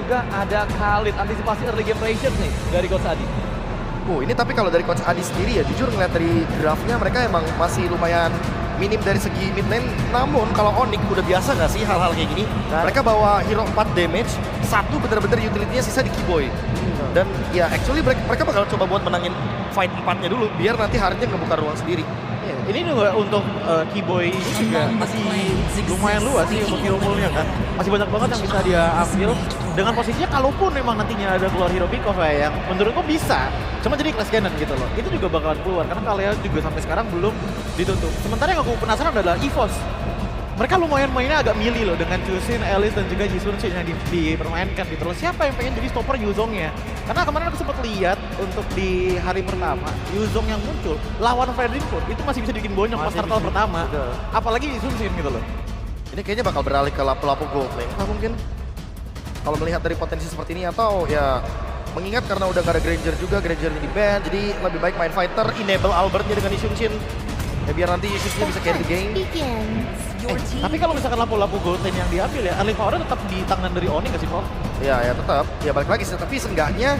juga ada Khalid. Antisipasi early game pressure nih dari Coach Adi. Ini tapi kalau dari Coach Adi sendiri ya, jujur ngeliat dari draftnya mereka emang masih lumayan minim dari segi mid lane. Namun kalau Onyx udah biasa nggak sih hal-hal kayak gini? Mereka bawa hero 4 damage, satu bener-bener utility-nya sisa di Keyboy. Dan ya actually mereka bakal coba buat menangin fight 4-nya dulu, biar nanti Haritnya ngebuka ruang sendiri. Ini juga untuk Keyboy ini juga masih lumayan luas sih untuk hero pool-nya kan. Masih banyak banget yang bisa dia ambil. Dengan posisinya kalaupun memang nantinya ada keluar hero pick-off ya, yang menurutku bisa. Cuma jadi class cannon gitu loh. Itu juga bakalan keluar karena kalian juga sampai sekarang belum ditutup. Sementara yang aku penasaran adalah EVOS. Mereka lumayan mainnya agak milih loh dengan Chusin, Alice dan juga Jisun Shin yang dipermainkan gitu loh. Siapa yang pengen jadi stopper Yuzongnya? Karena kemarin aku sempat lihat untuk di hari pertama, Yuzong yang muncul lawan Fredrin pun itu masih bisa bikin bonyok pas turtle pertama. Apalagi Jisun Shin gitu loh. Ini kayaknya bakal beralih ke lapu-lapu gold lane. Nah mungkin kalau melihat dari potensi seperti ini atau ya mengingat karena udah gak ada Granger juga, Granger di ban, jadi lebih baik main fighter, enable Albertnya dengan Jisun Shin. Ya biar nanti Yusufnya bisa carry the game. Tapi kalau misalkan lampu-lampu gold lane yang diambil ya, early power tetap di tangan dari Oni nggak sih, Paul? Ya tetap. Ya balik lagi sih, tapi seenggaknya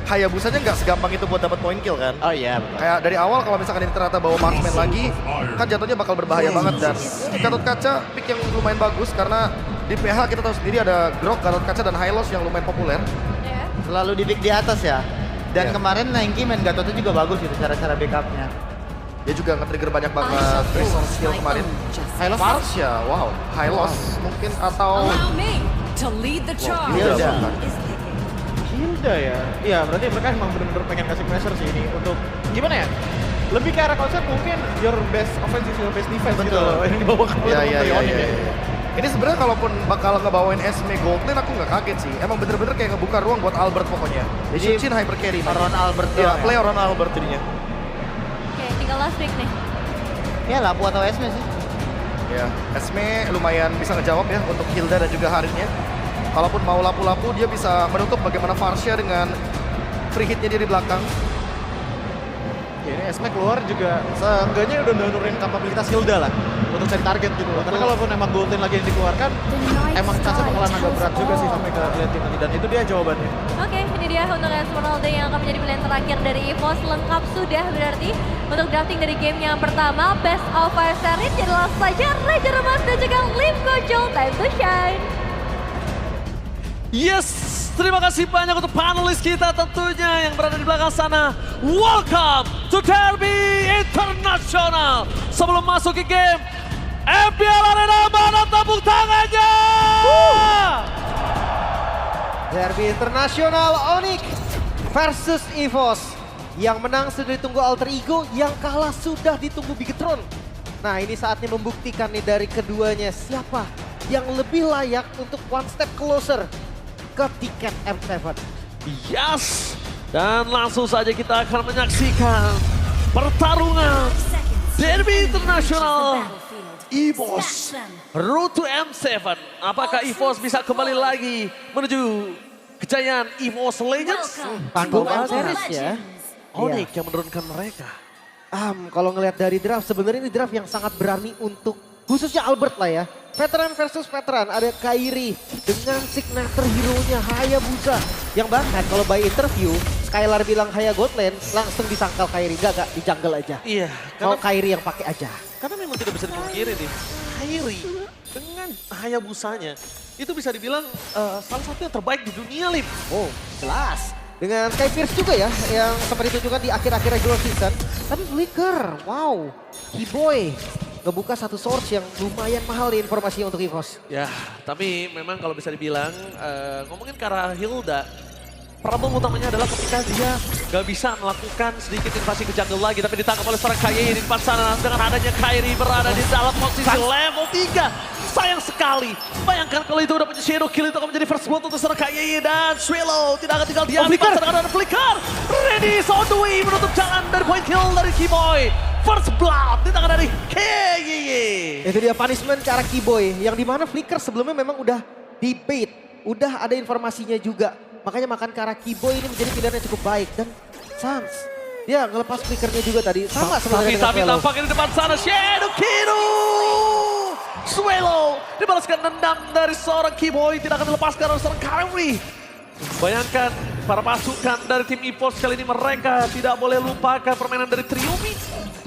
Hayabusanya nggak segampang itu buat dapat point kill kan. Oh iya, betul. Kayak dari awal kalau misalkan ini ternyata bawa marksman lagi, kan jatuhnya bakal berbahaya banget. Dan Gatot Kaca pick yang lumayan bagus karena di PH kita tahu sendiri ada Grok, Gatot Kaca dan Hylos yang lumayan populer. Selalu di pick di atas ya. Dan kemarin Nengki main Gatotnya juga bagus gitu cara-cara backupnya. Dia juga nge-trigger banyak banget crystal skill kemarin. Hylos Marsha, wow. Hylos mungkin atau Hilda ya? Iya, berarti mereka emang bener-bener pengen kasih pressure sih ini untuk gimana ya? Lebih ke arah konsep mungkin your best offensive, your best defense gitu loh yang dibawa ke Iya. Ini sebenarnya kalaupun bakal ngebawain Esme Gold Lane aku nggak kaget sih. Emang bener-bener kayak ngebuka ruang buat Albert pokoknya. Jadi Shin hyper carry. Around Albert ya, play around Albert jadinya. Oke, tinggal last pick nih. Ya Lapu atau Esme sih. Ya, Esme lumayan bisa ngejawab ya untuk Hilda dan juga Haritnya. Kalaupun mau lapu-lapu dia bisa menutup bagaimana Farsha dengan free hitnya dia di belakang. Ya, ini Esme keluar juga seenggaknya udah nurunin kapabilitas Hilda lah untuk cari target gitu loh. Karena kalaupun emang gold lane lagi yang dikeluarkan, emang chance bakalan agak berat juga sih sampai ke late game nanti. Dan itu dia jawabannya. Oke, ini dia untuk Esmeralda yang akan menjadi pilihan terakhir dari EVOS. Lengkap sudah berarti untuk drafting dari game yang pertama. Best of 5 series adalah saja Raja Remas dan juga Lim Gojol. Time to shine. Yes, terima kasih banyak untuk panelis kita tentunya yang berada di belakang sana. Welcome to Derby International. Sebelum masuk ke game, MPL Arena mana tepuk tangannya? Derby International Onyx versus EVOS. Yang menang sudah ditunggu Alter Ego, yang kalah sudah ditunggu Bigetron. Nah ini saatnya membuktikan nih dari keduanya siapa yang lebih layak untuk one step closer ke tiket M7. Yes, dan langsung saja kita akan menyaksikan pertarungan Derby International EVOS Road to M7. Apakah EVOS bisa kembali lagi menuju kejayaan EVOS Legends? Panggung M-Series ya. Onyx yang menurunkan mereka. Kalau ngelihat dari draft, sebenarnya ini draft yang sangat berani untuk khususnya Albert lah ya. Veteran versus veteran, ada Kairi dengan signature hero-nya Hayabusa. Yang bahkan kalau by interview, Skylar bilang Haya Godland, langsung disangkal Kairi. Enggak, di jungle aja. Iya. Kalau Kairi yang pakai aja. Karena memang tidak bisa dipungkiri nih, Kairi dengan Hayabusanya itu bisa dibilang salah satu yang terbaik di dunia, Lim. Oh, jelas. Dengan Sky Pierce juga ya, yang sempat ditunjukkan di akhir-akhir regular season. Tapi Flicker, wow, Keyboy ngebuka satu source yang lumayan mahal nih informasinya untuk EVOS. Ya, tapi memang kalau bisa dibilang, ngomongin ke arah Hilda, problem utamanya adalah ketika dia gak bisa melakukan sedikit invasi ke jungle lagi, tapi ditangkap oleh seorang Kairi di depan sana dengan adanya Kairi berada di dalam posisi level 3. Sayang sekali, bayangkan kalau itu udah punya shadow kill itu akan menjadi first blood untuk seorang Kairi dan Swallow tidak akan tinggal diam di depan sana ada Flicker. Ready, on the way menutup jalan dari point kill dari Keyboy. First blood di tangan dari KYY. Itu dia punishment ke arah Keyboy, yang dimana Flicker sebelumnya memang udah debate, udah ada informasinya juga. Makanya makan ke arah Keyboy ini menjadi pilihan yang cukup baik. Dan Sans, dia ngelepas Flickernya juga tadi. Sama sebenarnya dengan Tapi tampaknya di depan sana Shadow Kiru. Swallow dibalaskan dendam dari seorang Keyboy, tidak akan dilepaskan oleh seorang Kairi. Bayangkan para pasukan dari tim EVOS kali ini mereka tidak boleh lupakan permainan dari Triomid.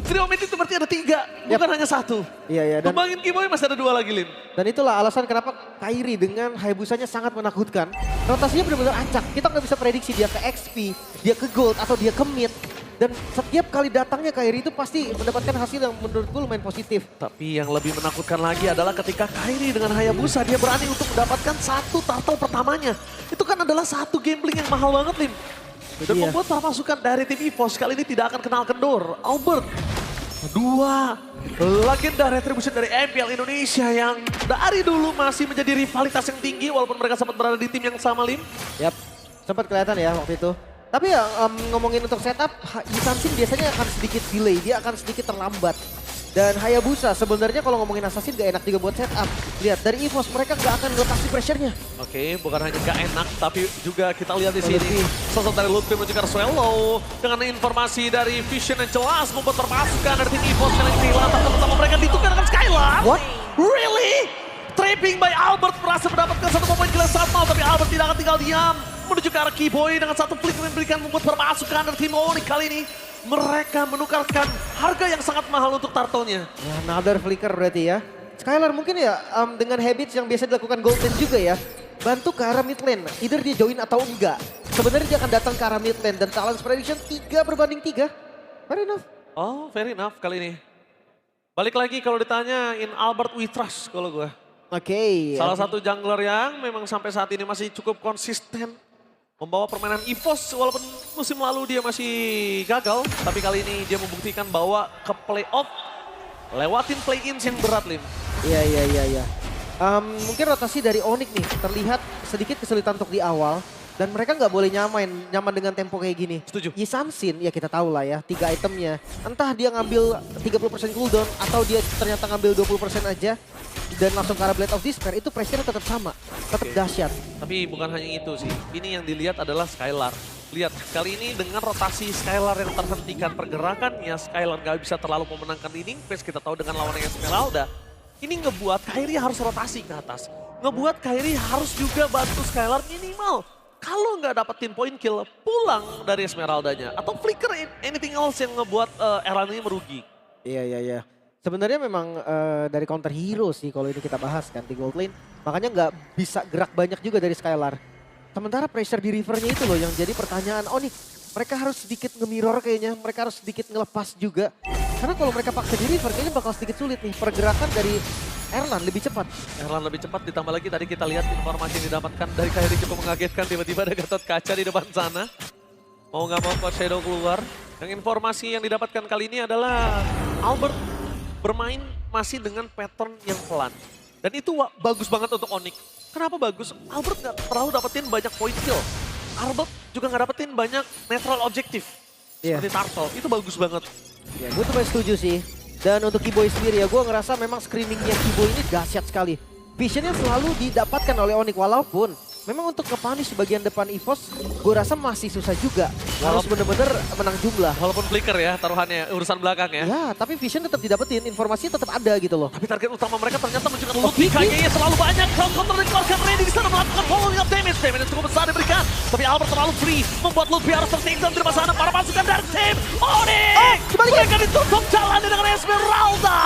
Triomid itu berarti ada 3, bukan hanya 1. Iya, dan Tumbangin Kiboy masih ada 2 lagi, Lim. Dan itulah alasan kenapa Kairi dengan Hayabusanya sangat menakutkan. Rotasinya benar-benar acak. Kita nggak bisa prediksi dia ke XP, dia ke Gold, atau dia ke Mid. Dan setiap kali datangnya Kairi itu pasti mendapatkan hasil yang menurutku lumayan positif. Tapi yang lebih menakutkan lagi adalah ketika Kairi dengan Hayabusa dia berani untuk mendapatkan 1 turtle pertamanya. Itu kan adalah 1 gambling yang mahal banget, Lim. Dan Iya. membuat para pasukan dari tim EVOS kali ini tidak akan kenal kendor. Albert, 2 legenda retribution dari MPL Indonesia yang dari dulu masih menjadi rivalitas yang tinggi walaupun mereka sempat berada di tim yang sama, Lim. Yap, sempat kelihatan ya waktu itu. Tapi ya ngomongin untuk setup, Yisansin biasanya akan sedikit delay, dia akan sedikit terlambat. Dan Hayabusa sebenarnya kalau ngomongin Assassin gak enak juga buat setup. Lihat dari EVOS mereka gak akan lepas pressure-nya. Oke, bukan hanya gak enak, tapi juga kita lihat di sini Lebih. sosok dari Lutfi menunjukkan Swallow dengan informasi dari Vision yang jelas membuat terpasukan dari tim EVOS kali ini lantas pertama mereka ditukar dengan Skylar. What? Really? Trapping by Albert berhasil mendapatkan 1 poin kill saat mau, tapi Albert tidak akan tinggal diam. Menuju ke arah Kiboy dengan 1 flick memberikan membuat permasukan dari tim Onyx kali ini. Mereka menukarkan harga yang sangat mahal untuk turtle-nya. Ya, another flicker berarti ya. Skylar mungkin ya dengan habits yang biasa dilakukan Golden juga ya. Bantu ke arah mid lane, either dia join atau enggak. Sebenarnya dia akan datang ke arah mid lane dan challenge prediction 3/3. Fair enough. Oh, fair enough kali ini. Balik lagi kalau ditanya in Albert we trust kalau gue. Oke. Salah satu jungler yang memang sampai saat ini masih cukup konsisten membawa permainan EVOS walaupun musim lalu dia masih gagal. Tapi kali ini dia membuktikan bahwa ke playoff lewatin play-ins yang berat, Lim. Iya. Mungkin rotasi dari Onyx nih terlihat sedikit kesulitan untuk di awal. Dan mereka nggak boleh nyaman dengan tempo kayak gini. Setuju. Yisansin ya kita tahu lah ya 3 itemnya. Entah dia ngambil 30% cooldown atau dia ternyata ngambil 20% aja. Dan langsung ke arah Blade of Despair itu pressure tetap sama. Tetap dahsyat. Tapi bukan hanya itu sih. Ini yang dilihat adalah Skylar. Lihat, kali ini dengan rotasi Skylar yang terhentikan pergerakannya, Skylar nggak bisa terlalu memenangkan inning phase. Kita tahu dengan lawannya Esmeralda. Ini ngebuat Kairi harus rotasi ke atas. Ngebuat Kairi harus juga bantu Skylar minimal. Kalau nggak dapetin poin kill, pulang dari Esmeraldanya. Atau flicker anything else yang ngebuat Erlan ini merugi. Iya. Sebenarnya memang dari counter hero sih kalau ini kita bahas kan di gold lane. Makanya nggak bisa gerak banyak juga dari Skylar. Sementara pressure di rivernya itu loh yang jadi pertanyaan Onyx. Mereka harus sedikit nge-mirror kayaknya, mereka harus sedikit ngelepas juga. Karena kalau mereka paksa di river kayaknya bakal sedikit sulit nih. Pergerakan dari Erlan lebih cepat. Erlan lebih cepat, ditambah lagi tadi kita lihat informasi yang didapatkan dari Kairi cukup mengagetkan. Tiba-tiba ada Gatot Kaca di depan sana. Mau nggak mau Coach Shadow keluar. Yang informasi yang didapatkan kali ini adalah Albert bermain masih dengan pattern yang pelan. Dan itu bagus banget untuk Onyx. Kenapa bagus? Albert nggak terlalu dapetin banyak point kill. Albert juga nggak dapetin banyak natural objective. Iya. Seperti Turtle, itu bagus banget. Ya, gue tuh paling setuju sih. Dan untuk Kiboy sendiri ya, gue ngerasa memang screeningnya Kiboy ini dahsyat sekali. Visionnya selalu didapatkan oleh Onyx, walaupun memang untuk nge-punish bagian depan EVOS, gue rasa masih susah juga. Harus bener-bener menang jumlah. Walaupun flicker ya taruhannya, urusan belakang ya. Ya, tapi Vision tetap didapetin, informasinya tetap ada gitu loh. Tapi target utama mereka ternyata menunjukkan Lutfi. Kayaknya terlalu banyak. Counter dikeluarkan Randy di sana melakukan following up damage. Damage yang cukup besar diberikan. Tapi Albert terlalu free. Membuat Lutfi harus tertinggal di depan sana. Para pasukan dari tim Onyx. Mereka ditutup jalan dengan Esmeralda.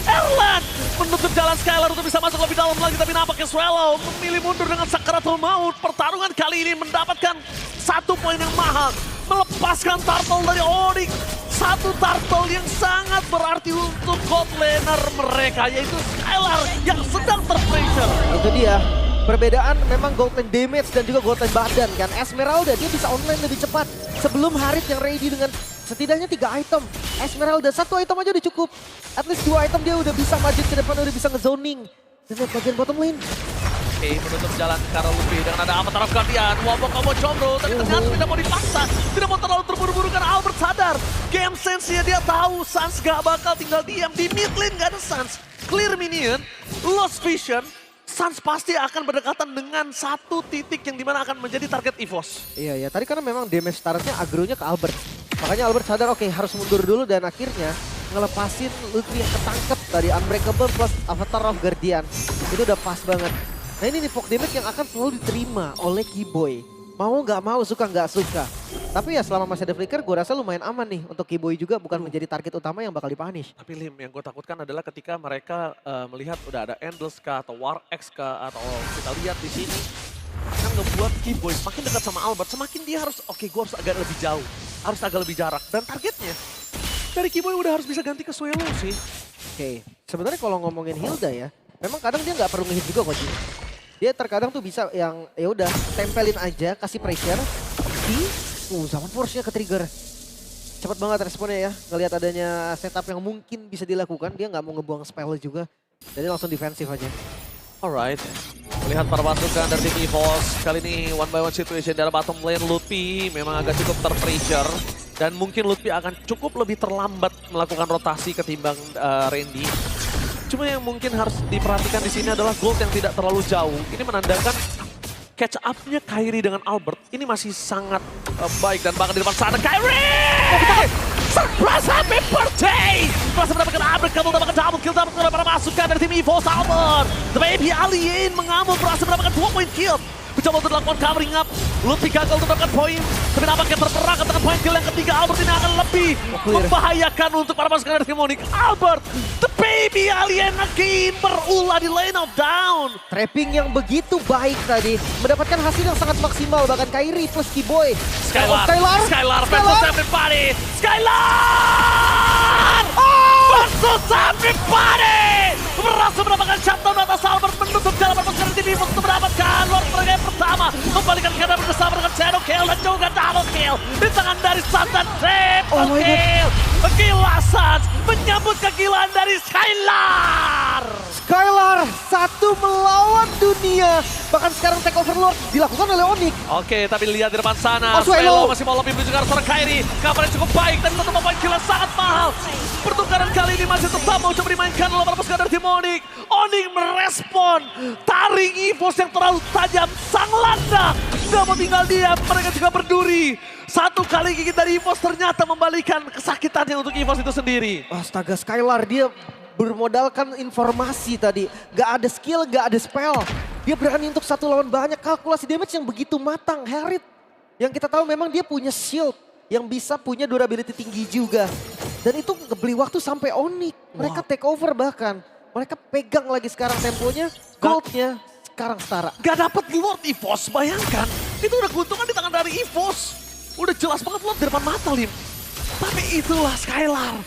Erlan menutup jalan Skylar untuk bisa masuk lebih dalam lagi. Tapi nampaknya Swallow memilih mundur dengan sakaratul maut. Pertarungan kali ini mendapatkan 1 poin yang mahal. Melepaskan turtle dari Onyx. 1 turtle yang sangat berarti untuk god laner mereka, yaitu Skylar yang sedang terpressure. Itu dia. Perbedaan memang gold lane damage dan juga gold lane badan kan. Esmeralda dia bisa online lebih cepat. Sebelum Harit yang ready dengan setidaknya 3 item. Esmeralda 1 item aja udah cukup. At least 2 item dia udah bisa maju ke depan, udah bisa nge-zoning. Dan lihat bagian bottom lane. Oke, menutup jalan ke arah Lutfi dengan ada Avatar of Guardian. Wabok combo Jombro, tapi ternyata tidak mau dipaksa. Tidak mau terlalu terburu-buru karena Albert sadar. Game sense-nya dia tahu Sans gak bakal tinggal diam. Di mid lane gak ada Sans. Clear minion, lost vision. Sans pasti akan berdekatan dengan 1 titik yang dimana akan menjadi target EVOS. Iya, tadi karena memang damage startnya agronya ke Albert. Makanya Albert sadar oke, harus mundur dulu dan akhirnya ngelepasin Lutfi yang ketangkep dari Unbreakable plus Avatar of Guardian. Itu udah pas banget. Nah ini nih poke damage yang akan selalu diterima oleh Kiboy. mau nggak mau, suka nggak suka. Tapi ya selama masih ada flicker, gue rasa lumayan aman nih untuk Kiboy juga bukan menjadi target utama yang bakal dipunish. Tapi Lim, yang gue takutkan adalah ketika mereka melihat udah ada Endless kah atau War X kah atau kita lihat di sini kan ngebuat Kiboy semakin dekat sama Albert, semakin dia harus gue harus agak lebih jauh, harus agak lebih jarak dan targetnya dari Kiboy udah harus bisa ganti ke Swallow sih. Oke, sebenarnya kalau ngomongin Hilda ya, memang kadang dia nggak perlu ngehit juga kok Ji. Dia terkadang tuh bisa yang ya udah tempelin aja, kasih pressure di zaman force-nya ke trigger. Cepat banget responnya ya, ngelihat adanya setup yang mungkin bisa dilakukan, dia nggak mau ngebuang spell juga. Jadi langsung defensif aja. Alright, melihat para pasukan dari tim EVOS, kali ini one by one situation dalam bottom lane. Lutfi memang agak cukup terpressure dan mungkin Lutfi akan cukup lebih terlambat melakukan rotasi ketimbang Randy. Cuma yang mungkin harus diperhatikan di sini adalah gold yang tidak terlalu jauh. Ini menandakan catch up-nya Kairi dengan Albert ini masih sangat baik dan bahkan di depan sana Kairi! Surprise happy birthday! Berhasil mendapatkan Albert, kamu mendapatkan double kill oleh para pasukan dari tim EVOS Albert. The Baby Alien mengamuk berhasil mendapatkan 2 point kill. Mencoba untuk dilakukan covering up, Lutfi gagal untuk mendapatkan poin. Tapi nampaknya terperangkap dengan poin kill yang ketiga. Albert ini akan lebih membahayakan untuk para pasukan dari tim Onyx. Albert, the Baby Alien again berulah di lane of down. Trapping yang begitu baik tadi, mendapatkan hasil yang sangat maksimal. Bahkan Kairi plus Kiboy. Skylar versus everybody. Skylar! Versus everybody! Berhasil mendapatkan shutdown atas Albert, menutup jalan pasukan tim EVOS untuk mendapatkan Lord mereka yang pertama. Kembalikan ke dalam bersama dengan shadow kill dan juga double kill di tangan dari Sans dan triple kill. Gila Sans menyambut kegilaan dari Skylar. Skylar satu melawan dunia. Bahkan sekarang take over Lord dilakukan oleh Onyx. Oke, tapi lihat di depan sana. Swallow masih mau lebih menuju ke arah seorang Kairi. Kabarnya cukup baik dan satu poin kill yang sangat mahal. Pertukaran kali ini masih tetap mau coba dimainkan oleh para pasukan dari tim Onyx. Onyx merespon taring EVOS yang terlalu tajam. Sang Landa gak mau tinggal diam. Mereka juga berduri. Satu kali gigit dari EVOS ternyata membalikan kesakitannya untuk EVOS itu sendiri. Astaga, Skylar dia bermodalkan informasi tadi. Gak ada skill, gak ada spell. Dia berani untuk satu lawan banyak. Kalkulasi damage yang begitu matang. Harriet yang kita tahu memang dia punya shield yang bisa punya durability tinggi juga. Dan itu ngebeli waktu sampai Onyx. Mereka take over bahkan. Mereka pegang lagi sekarang temponya. Goldnya sekarang setara. Gak dapet Lord EVOS, bayangkan. Itu udah keuntungan di tangan dari EVOS. Udah jelas banget Lord di depan mata, Lim. Tapi itulah Skylar.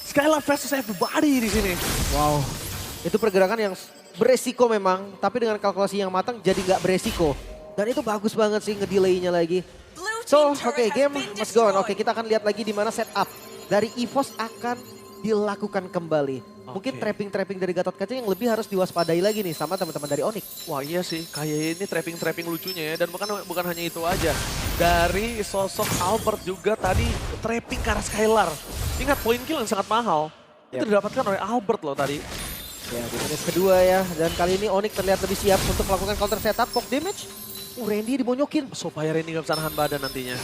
Skylar versus everybody di sini. Wow, itu pergerakan yang beresiko memang, tapi dengan kalkulasi yang matang jadi nggak beresiko. Dan itu bagus banget sih ngedelaynya lagi. So, oke, game must go on. Oke, kita akan lihat lagi di mana setup dari EVOS akan dilakukan kembali. Mungkin trapping-trapping dari Gatot Kaca yang lebih harus diwaspadai lagi nih sama teman-teman dari Onyx. Wah iya sih, kayak ini trapping-trapping lucunya ya. Dan bukan hanya itu aja. Dari sosok Albert juga tadi trapping ke arah Skylar. Ingat poin kill yang sangat mahal. Itu didapatkan oleh Albert loh tadi. Ya, di menit kedua ya. Dan kali ini Onyx terlihat lebih siap untuk melakukan counter setup, poke damage. Randy dibonyokin. Supaya Randy gak bisa nahan badan nantinya.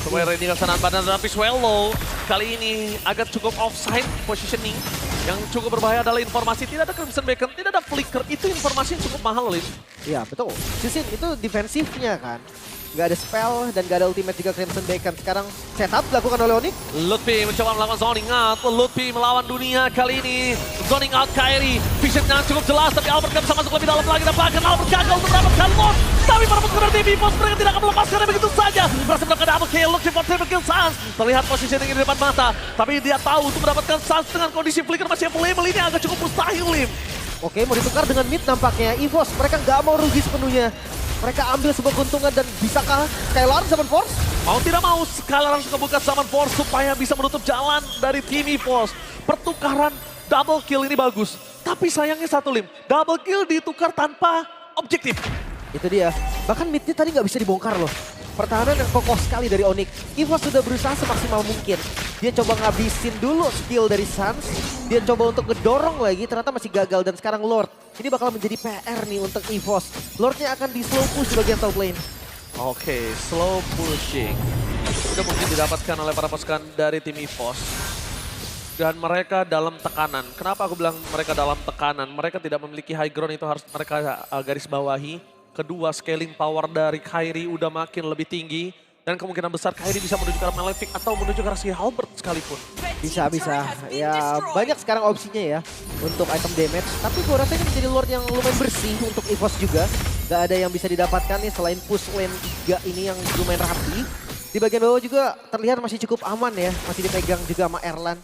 Supaya Randy gak bisa nahan badan, tapi Swallow kali ini agak cukup offside positioning. Yang cukup berbahaya adalah informasi tidak ada Crimson Beacon, tidak ada flicker. Itu informasi yang cukup mahal, Lin. Iya, betul. Sisin itu defensifnya kan. Gak ada spell dan gak ada ultimate juga Crimson Beacon. Sekarang setup dilakukan oleh Onyx. Lutfi mencoba melakukan zoning out. Lutfi melawan dunia kali ini. Zoning out Kairi. Visionnya cukup jelas tapi Albert gak bisa masuk lebih dalam lagi. Dan bahkan Albert gagal untuk mendapatkan Lord. Tapi para pasukan dari EVOS mereka tidak akan melepaskannya begitu saja. Berhasil mendapatkan double kill. Looking for triple kill Sans. Terlihat positioning di depan mata. Tapi dia tahu untuk mendapatkan Sans dengan kondisi flicker masih available ini agak cukup mustahil, Lim. Oke, mau ditukar dengan mid nampaknya. EVOS mereka nggak mau rugi sepenuhnya. Mereka ambil sebuah keuntungan dan bisakah Skylar Summon Force? Mau tidak mau, Skylar harus membuka Summon Force supaya bisa menutup jalan dari tim EVOS. Pertukaran double kill ini bagus. Tapi sayangnya satu, Lim. Double kill ditukar tanpa objektif. Itu dia. Bahkan midnya tadi nggak bisa dibongkar loh. Pertahanan yang kokoh sekali dari Onyx. EVOS sudah berusaha semaksimal mungkin. Dia coba ngabisin dulu skill dari Sans. Dia coba untuk ngedorong lagi, ternyata masih gagal. Dan sekarang Lord. Ini bakal menjadi PR nih untuk EVOS. Lordnya akan di slow push bagian top lane. Oke, slow pushing. Sudah mungkin didapatkan oleh para pasukan dari tim EVOS. Dan mereka dalam tekanan. Kenapa aku bilang mereka dalam tekanan? Mereka tidak memiliki high ground, itu harus mereka garis bawahi. Kedua, scaling power dari Kairi udah makin lebih tinggi. Dan kemungkinan besar Kairi bisa menuju ke arah Malefic atau menuju ke arah si Halberd sekalipun. Bisa. Ya banyak sekarang opsinya ya untuk item damage. Tapi gue rasa ini menjadi Lord yang lumayan bersih untuk EVOS juga. Gak ada yang bisa didapatkan nih selain push lane 3 ini yang lumayan rapi. Di bagian bawah juga terlihat masih cukup aman ya. Masih dipegang juga sama Erlan.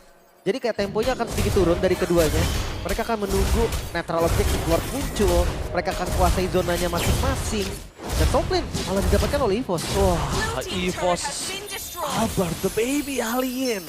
Jadi kayak temponya akan sedikit turun dari keduanya. Mereka akan menunggu netral objective Lord muncul. Mereka akan kuasai zonanya masing-masing. Dan top lane malah didapatkan oleh EVOS. Wah, EVOS Albert the baby alien.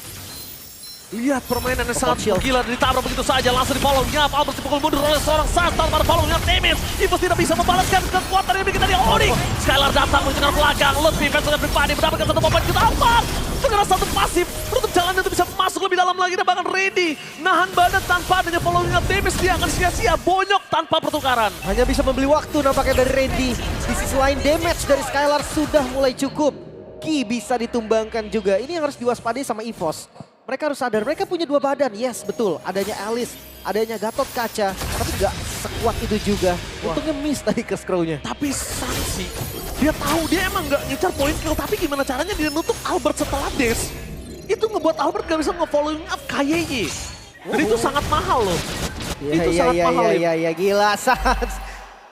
Lihat permainannya sangat shield. gila, ditabrak begitu saja, langsung di-follow. Nyap, Albert dipukul mundur oleh seorang Sastal pada follow. Nyap, damage. EVOS tidak bisa membalaskan kekuatan yang dimiliki dari Onyx. Skylar datang menuju ke belakang. Lutfi, fans dengan pribadi mendapatkan satu momen kita Albert. Segera satu pasif, menutup jalannya untuk bisa masuk lebih dalam lagi dan bahkan ready. Nahan badan tanpa adanya following up damage, dia akan sia-sia, bonyok tanpa pertukaran. Hanya bisa membeli waktu nampaknya dari Randy. Di sisi lain damage dari Skylar sudah mulai cukup. Ki bisa ditumbangkan juga. Ini yang harus diwaspadai sama EVOS. Mereka harus sadar, mereka punya 2 badan. Yes, betul. Adanya Alice, adanya Gatot Kaca. Tapi gak sekuat itu juga. Untungnya miss tadi ke scroll-nya. Tapi Sansi, dia tahu dia emang gak ngejar point kill, tapi gimana caranya dia nutup Albert setelah dash. Itu ngebuat Albert gak bisa nge-following up KYY. Dan itu sangat mahal loh. Itu sangat mahal. Iya, gila Sans.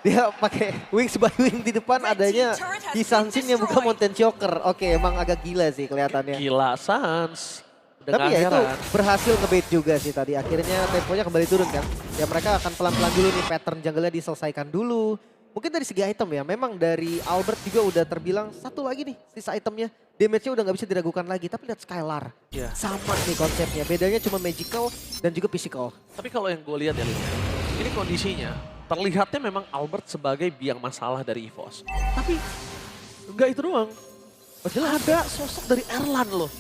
Dia pakai wings by wing di depan, adanya Hisansin yang bukan Mountain Choker. Oke, emang agak gila sih kelihatannya. Gila Sans. Tapi ya itu berhasil ngebait juga sih tadi. Akhirnya temponya kembali turun kan. Ya mereka akan pelan-pelan dulu nih, pattern jungle-nya diselesaikan dulu. Mungkin dari segi item ya, memang dari Albert juga udah terbilang satu lagi nih sisa itemnya. Damage-nya udah nggak bisa diragukan lagi, tapi lihat Skylar. Yeah. Sama nih konsepnya, bedanya cuma magical dan juga physical. Tapi kalau yang gue lihat ya Lin, ini kondisinya terlihatnya memang Albert sebagai biang masalah dari EVOS. Tapi enggak itu doang. Ada sosok dari Erlan loh.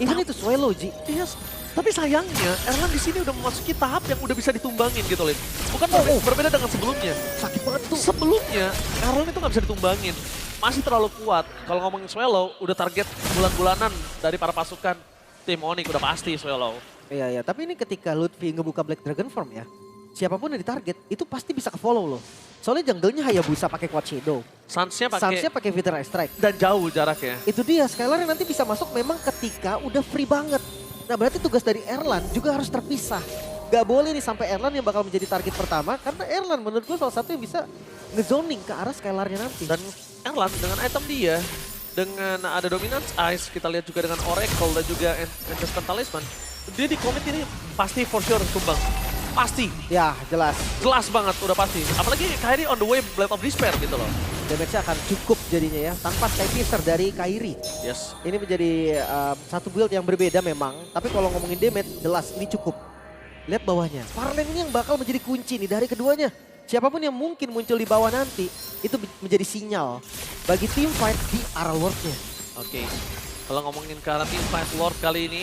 Even itu Swallow, Ji. Yes. Tapi sayangnya Erlan di sini udah memasuki tahap yang udah bisa ditumbangin gitu Lin. Bukan berbeda dengan sebelumnya. Sakit banget tuh. Sebelumnya Erlan itu nggak bisa ditumbangin. Masih terlalu kuat. Kalau ngomongin Swallow, udah target bulan-bulanan dari para pasukan tim Onyx udah pasti Swallow. Iya, tapi ini ketika Lutfi ngebuka Black Dragon Form ya, siapapun yang ditarget itu pasti bisa ke-follow loh. Soalnya jungle-nya Hayabusa pakai Quad Shadow. Sansnya Sansnya pakai Vitera Strike. dan jauh jaraknya. Itu dia, Skylar yang nanti bisa masuk memang ketika udah free banget. Nah berarti tugas dari Erlan juga harus terpisah. Gak boleh nih sampai Erlan yang bakal menjadi target pertama, karena Erlan menurut gue salah satu yang bisa ngezoning ke arah Skylarnya nanti. Dan Erlan dengan item dia, dengan ada Dominance Ice, kita lihat juga dengan Oracle dan juga Enchanted Talisman, dia di commit ini pasti for sure tumbang. Pasti. Ya jelas. Jelas banget, udah pasti. Apalagi Kairi on the way Blade of Despair gitu loh. Damage-nya akan cukup jadinya ya, tanpa Sky Piercer dari Kairi. Yes. Ini menjadi satu build yang berbeda memang, tapi kalau ngomongin damage jelas ini cukup. Lihat bawahnya, Farlane ini yang bakal menjadi kunci nih dari keduanya. Siapapun yang mungkin muncul di bawah nanti, itu menjadi sinyal bagi team fight di arah Lord-nya. Oke. Kalau ngomongin ke arah team fight Lord kali ini,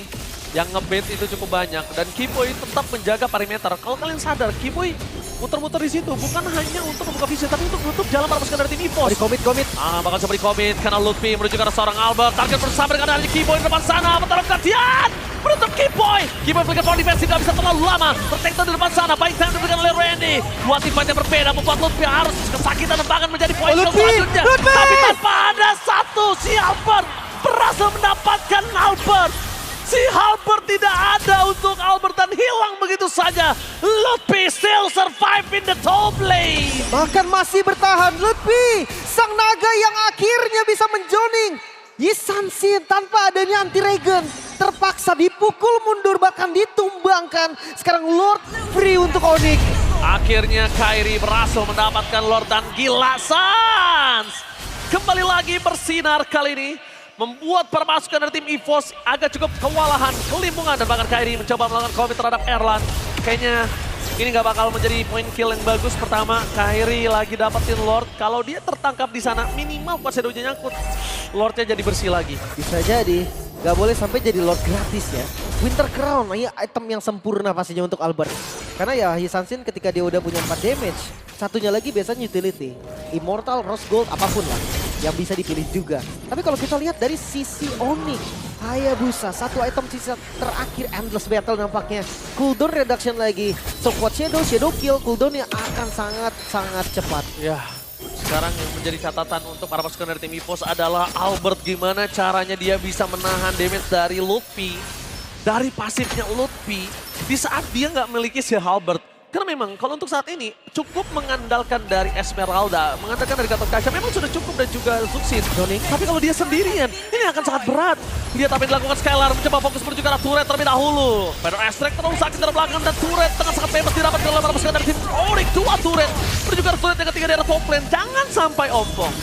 yang ngebait itu cukup banyak. Dan Kiboy tetap menjaga perimeter. Kalau kalian sadar, Kiboy muter-muter di situ bukan hanya untuk membuka vision, tapi untuk menutup jalan para pasukan dari tim EVOS. Komit. Bakal coba di-commit karena Lutfi menuju ke arah seorang Albert. Target bersama dengan adanya Kiboy di depan sana. Menaruh gantian. Menutup Kiboy. Kiboy berikan power defensive, gak bisa terlalu lama. Protector di depan sana. Baik time diberikan oleh Randy. Dua tim fight yang berbeda membuat Lutfi harus kesakitan dan bahkan menjadi poin selanjutnya. Tapi tanpa ada satu, si Albert berhasil mendapatkan Albert. Si Halberd tidak ada untuk Albert dan hilang begitu saja. Lutfi still survive in the top lane. Bahkan masih bertahan Lutfi, sang naga yang akhirnya bisa menjoning. Yisansin tanpa adanya anti-regen terpaksa dipukul mundur bahkan ditumbangkan. Sekarang Lord free untuk Onyx. Akhirnya Kairi berhasil mendapatkan Lord dan gila Sans. Kembali lagi bersinar kali ini. Membuat para pasukan dari tim EVOS agak cukup kewalahan, kelimpungan, dan bahkan Kairi mencoba melakukan commit terhadap Erlan. Kayaknya ini nggak bakal menjadi point kill yang bagus. Pertama, Kairi lagi dapetin Lord. Kalau dia tertangkap di sana, minimal Quad Shadow-nya nyangkut. Lordnya jadi bersih lagi. Bisa jadi, nggak boleh sampai jadi Lord gratis ya. Winter Crown, ini item yang sempurna pastinya untuk Albert. Karena ya Hisansin ketika dia udah punya 4 damage, satunya lagi biasanya utility. Immortal, Rose Gold, apapun lah yang bisa dipilih juga. Tapi kalau kita lihat dari sisi Onyx, Hayabusa, satu item sisa terakhir Endless Battle nampaknya. Cooldown reduction lagi. So Quad Shadow, Shadow Kill, cooldownnya akan sangat-sangat cepat. Ya, Sekarang yang menjadi catatan untuk para pasukan dari tim EVOS adalah Albert. Gimana caranya dia bisa menahan damage dari Lutfi. Dari pasifnya Lutfi. Di saat dia nggak memiliki si Albert. Karena memang kalau untuk saat ini cukup mengandalkan dari Esmeralda. Mengandalkan dari Gatot Kaca memang sudah cukup dan juga Zuxin. Tapi kalau dia sendirian ini akan sangat berat. Lihat apa yang dilakukan Skylar. Mencoba fokus menuju ke arah turret terlebih dahulu. Pedro Estrek terus sakit dari belakang dan turret tengah sangat bebas didapat oleh para pasukan dari tim Onyx. 2 turret. Menuju ke arah turret yang ketiga di arah top lane. Jangan sampai ompong.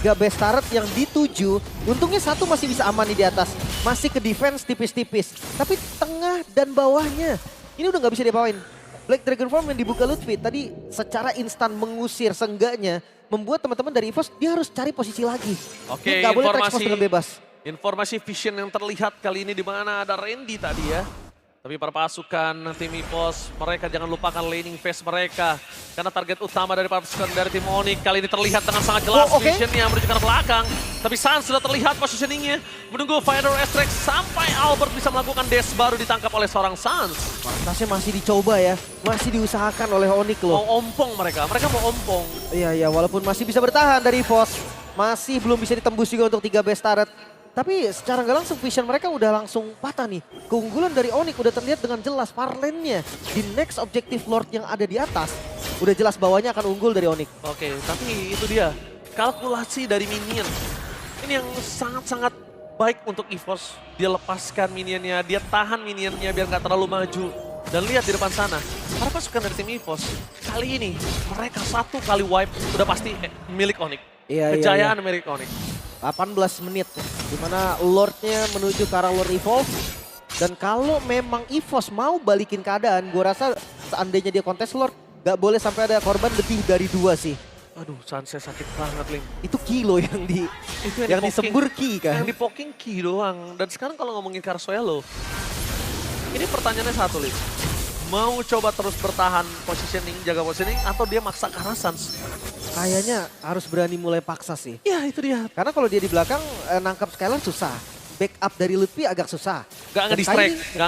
3 base turret yang dituju, untungnya satu masih bisa aman nih di atas. Masih ke defense tipis-tipis. Tapi tengah dan bawahnya, ini udah nggak bisa diapain. Black Dragon Form yang dibuka Lutfi tadi secara instan mengusir, seenggaknya membuat teman-teman dari EVOS dia harus cari posisi lagi. Oke, Dia nggak boleh expose dengan bebas. Informasi vision yang terlihat kali ini di mana ada Randy tadi ya. Tapi para pasukan tim EVOS, mereka jangan lupakan laning phase mereka. Karena target utama dari para pasukan dari tim Onyx kali ini terlihat dengan sangat jelas visionnya menuju ke arah belakang. Tapi Sans sudah terlihat positioningnya. Menunggu Fire Extract sampai Albert bisa melakukan dash baru ditangkap oleh seorang Sans. Pantasnya masih dicoba ya, masih diusahakan oleh Onyx loh. Mau ompong mereka mau ompong. Iya, walaupun masih bisa bertahan dari EVOS, masih belum bisa ditembus juga untuk 3 base turret. Tapi secara nggak langsung vision mereka udah langsung patah nih. Keunggulan dari Onyx udah terlihat dengan jelas. Farlane-nya di next objective Lord yang ada di atas. Udah jelas bawahnya akan unggul dari Onyx. Oke, tapi itu dia. Kalkulasi dari minion. Ini yang sangat-sangat baik untuk EVOS. Dia lepaskan minionnya, dia tahan minionnya biar nggak terlalu maju. Dan lihat di depan sana, para pasukan dari tim EVOS kali ini mereka 1 kali wipe udah pasti milik Onyx. Kejayaan milik Onyx. 18 menit dimana Lordnya menuju ke arah Lord Evolve. Dan kalau memang EVOS mau balikin keadaan, gue rasa seandainya dia kontes Lord, gak boleh sampai ada korban lebih dari 2 sih. Aduh, Sanse sakit banget, Lim. Itu Kilo yang yang disembur Ki kan. Yang di poking Ki doang. Dan sekarang kalau ngomongin Carsuelo, ini pertanyaannya satu, Lim. Mau coba terus bertahan positioning, jaga positioning, atau dia maksa ke arah Sans? Kayaknya harus berani mulai paksa sih. Ya itu dia. Karena kalau dia di belakang nangkap Skylar susah. Backup dari Lutfi agak susah. Gak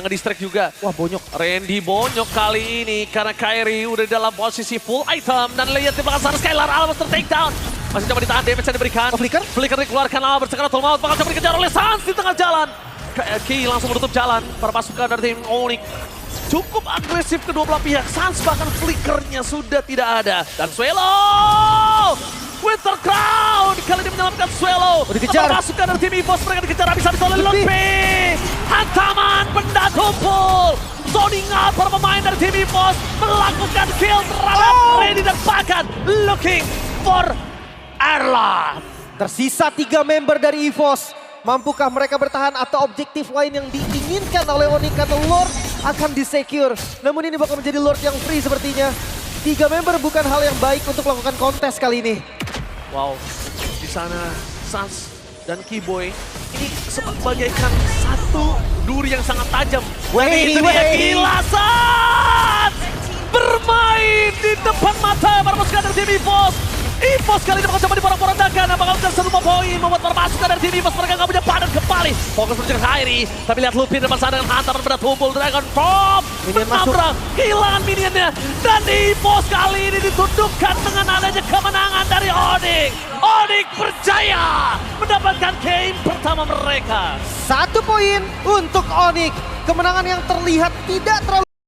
ngedistract juga. Wah bonyok. Randy bonyok kali ini karena Kairi udah dalam posisi full item. Dan lihat di belakang sana Skylar, Albert take down. Masih coba ditahan, damage yang diberikan. Flicker? Flicker dikeluarkan, Albert sekarang full mouth. Bakal coba dikejar oleh Sans di tengah jalan. Ki langsung menutup jalan. Para pasukan dari tim Onyx cukup agresif kedua belah pihak. Sans bahkan flickernya sudah tidak ada. Dan Swelo! Winter Crown! Kali ini menyelamatkan Swelo. Dikejar. Pasukan dari tim EVOS mereka dikejar habis-habis oleh Lutfi. Hantaman benda tumpul. Zoning out para pemain dari tim EVOS melakukan kill terhadap Randy dan bahkan looking for Erlan. Tersisa 3 member dari EVOS. Mampukah mereka bertahan atau objektif lain yang diinginkan oleh Onyx atau Lord akan disecure. Namun ini bakal menjadi Lord yang free sepertinya. 3 member bukan hal yang baik untuk melakukan kontes kali ini. Wow, di sana Sans dan Keyboy ini sempat bagaikan satu duri yang sangat tajam. Itu dia gila Sans bermain di depan mata para pasukan dari tim EVOS. EVOS kali ini bakal coba diporak-porandakan. Bakal mengejar 1 poin membuat para pasukan dari tim EVOS mereka nggak punya padan kembali. Fokus menuju ke Kairi. Tapi lihat Lutfi depan sana dengan hantaman benda tumpul. Dragon Form menabrak, kehilangan minionnya. Dan EVOS kali ini ditundukkan dengan adanya kemenangan dari Onyx. Onyx berjaya mendapatkan game pertama mereka. 1 poin untuk Onyx. Kemenangan yang terlihat tidak terlalu